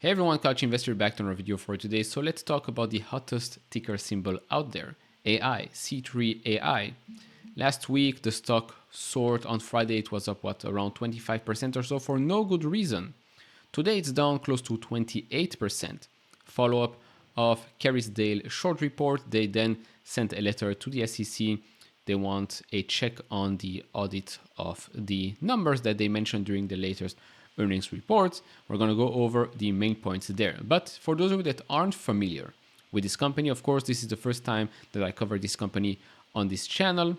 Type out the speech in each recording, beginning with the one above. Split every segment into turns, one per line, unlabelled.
Hey everyone, Couch Investor back to another video for today. So let's talk about the hottest ticker symbol out there, AI, C3.ai. Last week, the stock soared. On Friday, it was up, around 25% or so for no good reason. Today, it's down close to 28%. Follow-up of Kerrisdale short report. They then sent a letter to the SEC. They want a check on the audit of the numbers that they mentioned during the latest earnings reports. We're going to go over the main points there. But for those of you that aren't familiar with this company, of course, this is the first time that I cover this company on this channel.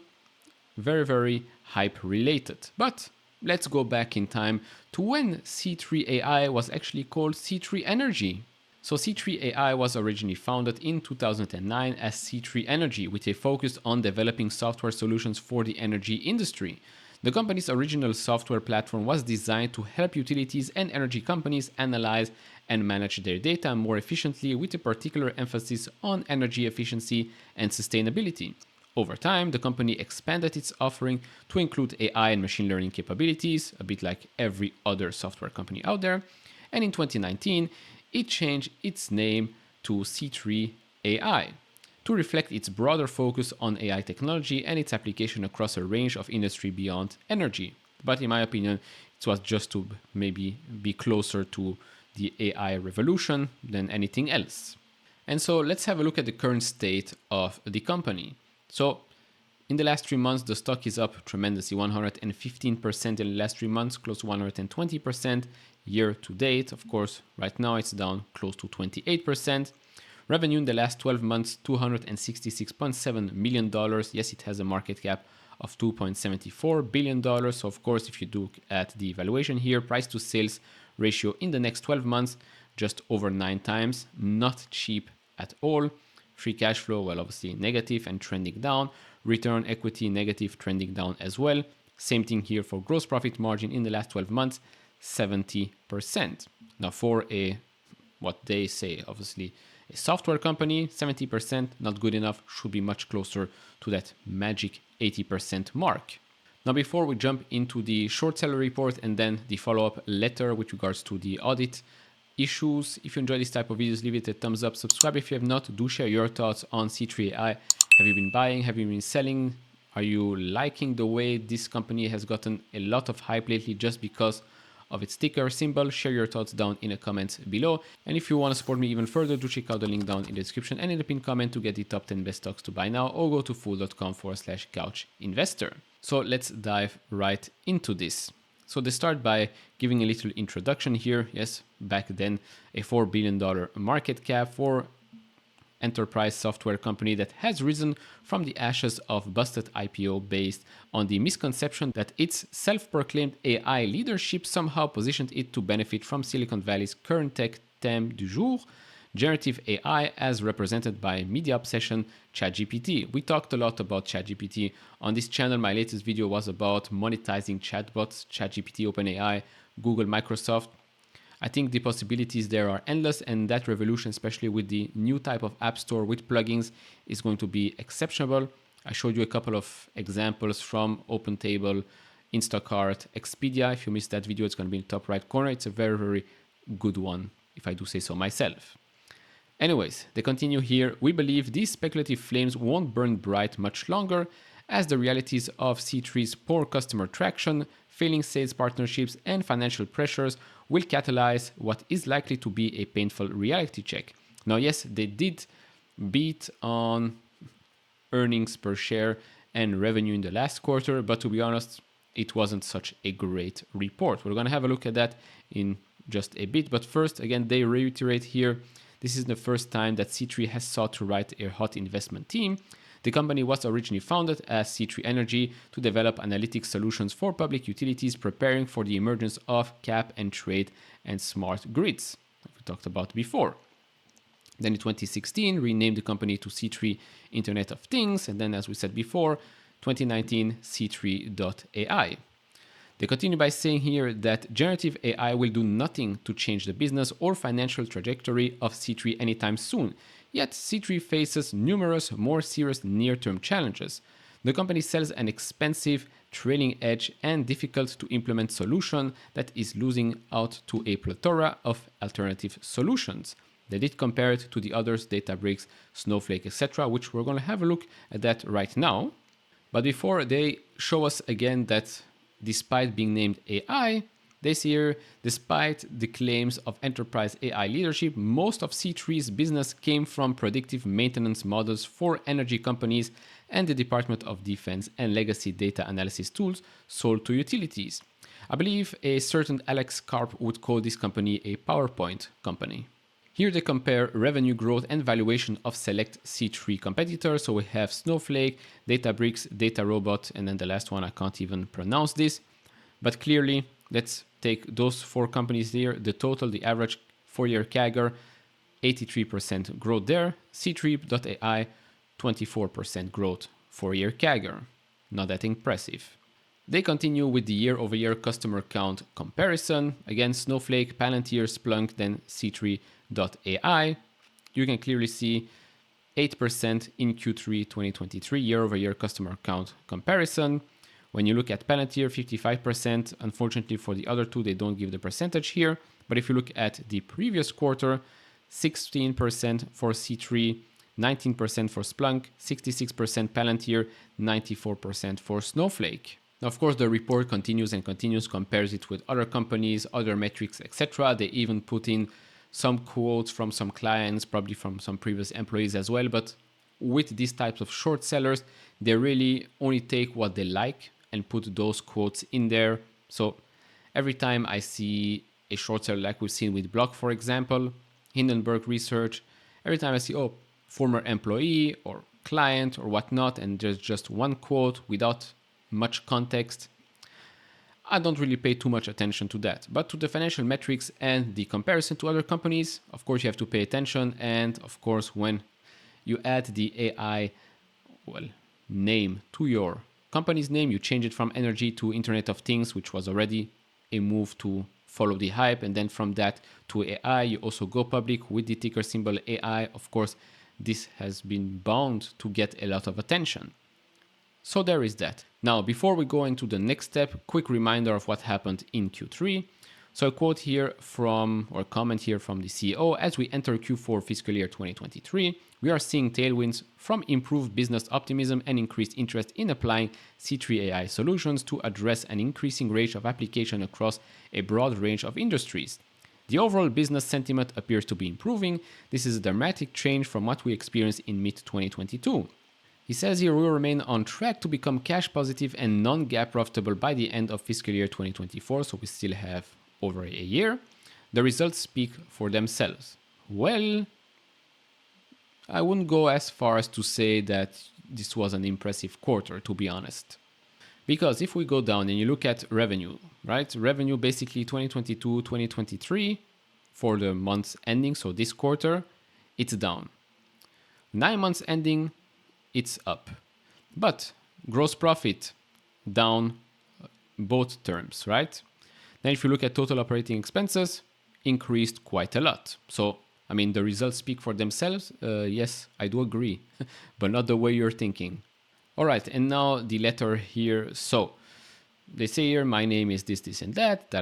Very, very hype related. But let's go back in time to when C3.ai was actually called C3 Energy. So C3.ai was originally founded in 2009 as C3 Energy with a focus on developing software solutions for the energy industry. The company's original software platform was designed to help utilities and energy companies analyze and manage their data more efficiently, with a particular emphasis on energy efficiency and sustainability. Over time, the company expanded its offering to include AI and machine learning capabilities, a bit like every other software company out there. And in 2019, it changed its name to C3.ai to reflect its broader focus on AI technology and its application across a range of industry beyond energy. But in my opinion, it was just to maybe be closer to the AI revolution than anything else. And so let's have a look at the current state of the company. So in the last 3 months, the stock is up tremendously, 115% in the last 3 months, close to 120% year to date. Of course, right now it's down close to 28%. Revenue in the last 12 months, $266.7 million. Yes, it has a market cap of $2.74 billion. So of course, if you look at the valuation here, price to sales ratio in the next 12 months, just over 9 times, not cheap at all. Free cash flow, well, obviously negative and trending down. Return on equity, negative, trending down as well. Same thing here for gross profit margin in the last 12 months, 70%. Now for what they say, obviously, a software company, 70%, not good enough, should be much closer to that magic 80% mark. Now, before we jump into the short seller report and then the follow-up letter with regards to the audit issues, if you enjoy this type of videos, leave it a thumbs up, subscribe if you have not, do share your thoughts on C3.ai. Have you been buying? Have you been selling? Are you liking the way this company has gotten a lot of hype lately just because of its ticker symbol? Share your thoughts down in the comments below. And if you want to support me even further, do check out the link down in the description and in the pinned comment to get the top 10 best stocks to buy now, or go to fool.com/couchinvestor. So let's dive right into this. So they start by giving a little introduction here. Yes, back then a $4 billion market cap for enterprise software company that has risen from the ashes of busted IPO based on the misconception that its self-proclaimed AI leadership somehow positioned it to benefit from Silicon Valley's current tech theme du jour, generative AI, as represented by media obsession ChatGPT. We talked a lot about ChatGPT on this channel. My latest video was about monetizing chatbots, ChatGPT, OpenAI, Google, Microsoft. I think the possibilities there are endless, and that revolution, especially with the new type of app store with plugins, is going to be exceptional. I showed you a couple of examples from OpenTable, Instacart, Expedia. If you missed that video, it's going to be in the top right corner. It's a very, very good one, if I do say so myself. Anyways, they continue here. We believe these speculative flames won't burn bright much longer, as the realities of C3's poor customer traction, failing sales partnerships, and financial pressures will catalyze what is likely to be a painful reality check. Now, yes, they did beat on earnings per share and revenue in the last quarter, but to be honest, it wasn't such a great report. We're going to have a look at that in just a bit. But first, again, they reiterate here, this is the first time that C3 has sought to write a hot investment team. The company was originally founded as C3 Energy to develop analytics solutions for public utilities, preparing for the emergence of cap and trade and smart grids, like we talked about before. Then in 2016, renamed the company to C3 Internet of Things, and then, as we said before, 2019, C3.ai. They continue by saying here that generative AI will do nothing to change the business or financial trajectory of C3 anytime soon. Yet C3 faces numerous more serious near-term challenges. The company sells an expensive trailing edge, and difficult to implement solution that is losing out to a plethora of alternative solutions. They did compare it to the others, Databricks, Snowflake, etc., which we're going to have a look at that right now. But before they show us again that despite being named AI, they say here, despite the claims of enterprise AI leadership, most of C3's business came from predictive maintenance models for energy companies and the Department of Defense and legacy data analysis tools sold to utilities. I believe a certain Alex Karp would call this company a PowerPoint company. Here they compare revenue growth and valuation of select C3 competitors. So we have Snowflake, Databricks, DataRobot, and then the last one, I can't even pronounce this. But clearly, let's take those four companies here. The total, the average 4-year CAGR, 83% growth there. C3.ai, 24% growth 4-year CAGR. Not that impressive. They continue with the year-over-year customer count comparison. Again, Snowflake, Palantir, Splunk, then C3.ai. You can clearly see 8% in Q3 2023 year-over-year customer count comparison. When you look at Palantir, 55%. Unfortunately for the other two, they don't give the percentage here. But if you look at the previous quarter, 16% for C3, 19% for Splunk, 66% Palantir, 94% for Snowflake. Now, of course, the report continues and continues, compares it with other companies, other metrics, etc. They even put in some quotes from some clients, probably from some previous employees as well. But with these types of short sellers, they really only take what they like and put those quotes in there. So every time I see a short seller like we've seen with Block, for example, Hindenburg Research, every time I see, oh, former employee or client or whatnot, and there's just one quote without much context, I don't really pay too much attention to that. But to the financial metrics and the comparison to other companies, of course, you have to pay attention. And of course, when you add the AI, name to your company's name, you change it from energy to Internet of Things, which was already a move to follow the hype. And then from that to AI, you also go public with the ticker symbol AI. Of course, this has been bound to get a lot of attention. So there is that. Now, before we go into the next step, quick reminder of what happened in Q3. So a quote here from, or comment here from the CEO: as we enter Q4 fiscal year 2023, we are seeing tailwinds from improved business optimism and increased interest in applying C3.ai solutions to address an increasing range of application across a broad range of industries. The overall business sentiment appears to be improving. This is a dramatic change from what we experienced in mid-2022. He says here we will remain on track to become cash positive and non-GAAP profitable by the end of fiscal year 2024, so we still have over a year. The results speak for themselves. Well, I wouldn't go as far as to say that this was an impressive quarter, to be honest. Because if we go down and you look at revenue, right? Revenue basically 2022, 2023 for the months ending, so this quarter, it's down. 9 months ending, it's up. But gross profit down both terms, right? Then if you look at total operating expenses, increased quite a lot. So, I mean, the results speak for themselves. Yes, I do agree, but not the way you're thinking. All right, and now the letter here. So they say here, my name is this, and that,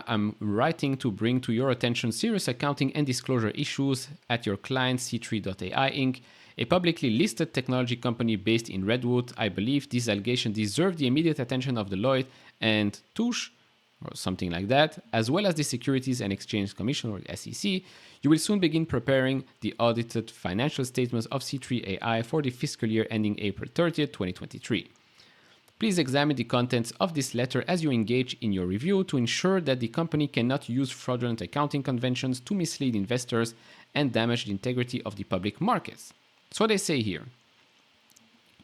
I'm writing to bring to your attention serious accounting and disclosure issues at your client C3.ai Inc., a publicly listed technology company based in Redwood. I believe these allegations deserve the immediate attention of Deloitte and Touche, or something like that, as well as the Securities and Exchange Commission, or the SEC. You will soon begin preparing the audited financial statements of C3.ai for the fiscal year ending April 30th, 2023. Please examine the contents of this letter as you engage in your review to ensure that the company cannot use fraudulent accounting conventions to mislead investors and damage the integrity of the public markets. So they say here,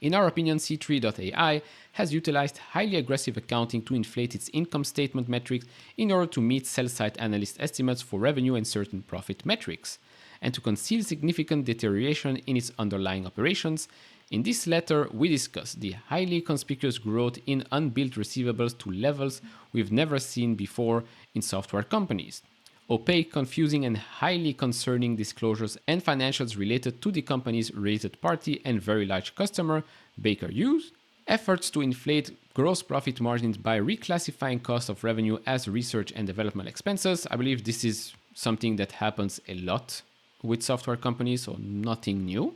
in our opinion, C3.ai has utilized highly aggressive accounting to inflate its income statement metrics in order to meet sell-side analyst estimates for revenue and certain profit metrics, and to conceal significant deterioration in its underlying operations. In this letter, we discuss the highly conspicuous growth in unbilled receivables to levels we've never seen before in software companies, opaque, confusing, and highly concerning disclosures and financials related to the company's related party and very large customer, Baker Hughes, efforts to inflate gross profit margins by reclassifying cost of revenue as research and development expenses. I believe this is something that happens a lot with software companies, so nothing new.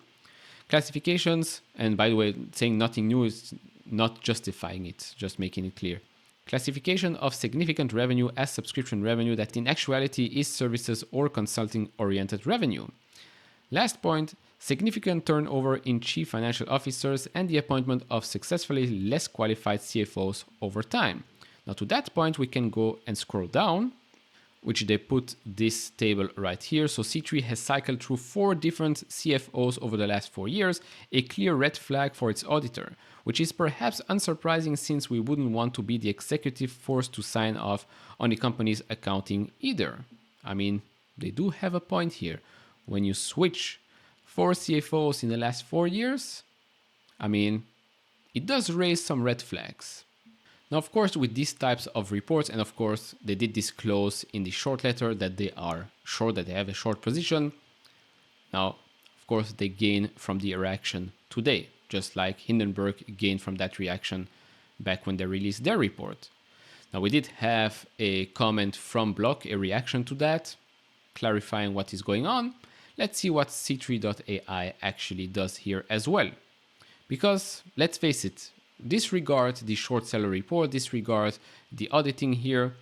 Classifications, and by the way, saying nothing new is not justifying it, just making it clear. Classification of significant revenue as subscription revenue that in actuality is services or consulting oriented revenue. Last point, significant turnover in chief financial officers and the appointment of successfully less qualified CFOs over time. Now to that point, we can go and scroll down, which they put this table right here. So C3 has cycled through 4 different CFOs over the last 4 years, a clear red flag for its auditor, which is perhaps unsurprising since we wouldn't want to be the executive forced to sign off on the company's accounting either. I mean, they do have a point here. When you switch 4 CFOs in the last 4 years, I mean, it does raise some red flags. Now, of course, with these types of reports, and of course, they did disclose in the short letter that they are short, that they have a short position. Now, of course, they gain from the reaction today, just like Hindenburg gained from that reaction back when they released their report. Now, we did have a comment from Block, a reaction to that, clarifying what is going on. Let's see what C3.ai actually does here as well. Because, let's face it, disregard the short seller report, disregard the auditing here.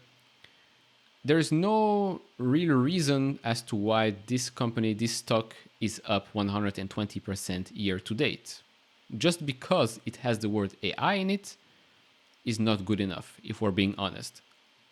There's no real reason as to why this company, this stock is up 120% year to date. Just because it has the word AI in it is not good enough, if we're being honest.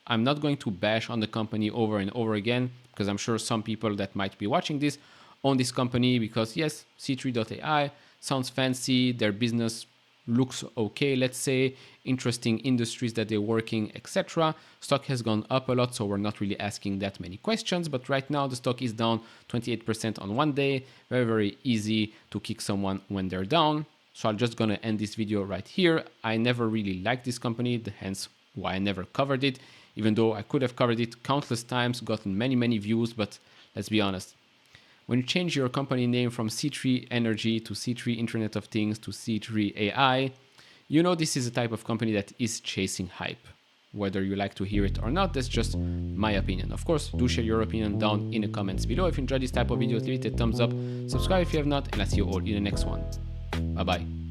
I'm not going to bash on the company over and over again, because I'm sure some people that might be watching this own this company because yes, C3.ai sounds fancy, their business looks okay, let's say, interesting industries that they're working, etc. Stock has gone up a lot, so we're not really asking that many questions, but right now the stock is down 28% on one day. Very, very easy to kick someone when they're down. So I'm just gonna end this video right here. I never really liked this company, hence why I never covered it, even though I could have covered it countless times, gotten many, many views, but let's be honest. When you change your company name from C3 Energy to C3 Internet of Things to C3.ai, you know this is a type of company that is chasing hype. Whether you like to hear it or not, that's just my opinion. Of course, do share your opinion down in the comments below. If you enjoyed this type of videos, leave it a thumbs up, subscribe if you have not, and I'll see you all in the next one. Bye bye.